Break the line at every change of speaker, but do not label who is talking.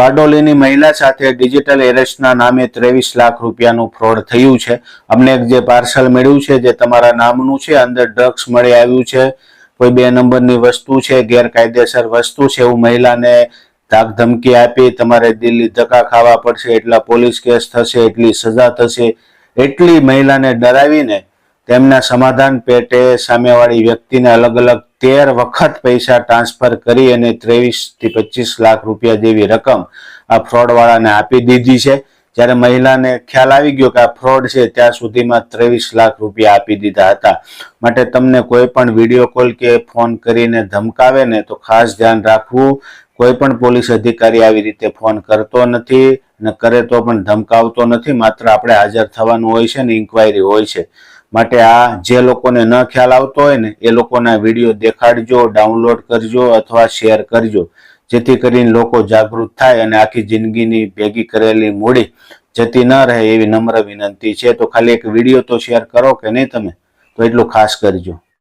બારડોલીની મહિલા સાથે ડિજિટલ એરેસ્ટના નામે 23 લાખ રૂપિયાનું ફ્રોડ થયું છે। અમને એક જે પાર્સલ મળ્યું છે જે તમારા નામનું છે, અંદર ડ્રગ્સ મળી આવ્યું છે, કોઈ 2 નંબરની વસ્તુ છે, ગેરકાયદેસર વસ્તુ છે એવું મહિલાને ધાક ધમકી આપી તમારે દિલ્હી ધક્કા ખાવા પડશે, એટલા પોલીસ કેસ થશે, એટલી સજા થશે, એટલી મહિલાને ડરાવીને તેમના સમાધાન પેટે સામેવાળી વ્યક્તિને અલગ અલગ 13 વખત પૈસા ટ્રાન્સફર કરી અને 23 થી 25 લાખ રૂપિયા જેવી રકમ આ ફ્રોડ વાળાને આપી દીધી છે। જ્યારે મહિલાને ખ્યાલ આવી ગયો કે આ ફ્રોડ છે ત્યાં સુધીમાં 23 લાખ રૂપિયા આપી દીધા હતા। માટે તમને કોઈ પણ વિડીયો કોલ કે ફોન કરીને ધમકાવે ને તો ખાસ ધ્યાન રાખવું। કોઈ પણ પોલીસ અધિકારી આવી રીતે ફોન કરતો નથી અને કરે તો પણ ધમકાવતો નથી, માત્ર આપણે હાજર થવાનું હોય છે ને ઇન્ક્વાયરી હોય છે। માટે આ જે લોકોને ન ખ્યાલ આવતો હોય ને એ લોકોના વિડીયો દેખાડજો, ડાઉનલોડ કરજો અથવા શેર કરજો, જેથી કરીને લોકો જાગૃત થાય અને આખી જિંદગીની ભેગી કરેલી મૂડી જતી ન રહે એવી નમ્ર વિનંતી છે। તો ખાલી એક વિડીયો તો શેર કરો કે નહીં તમે, તો એટલું ખાસ કરજો।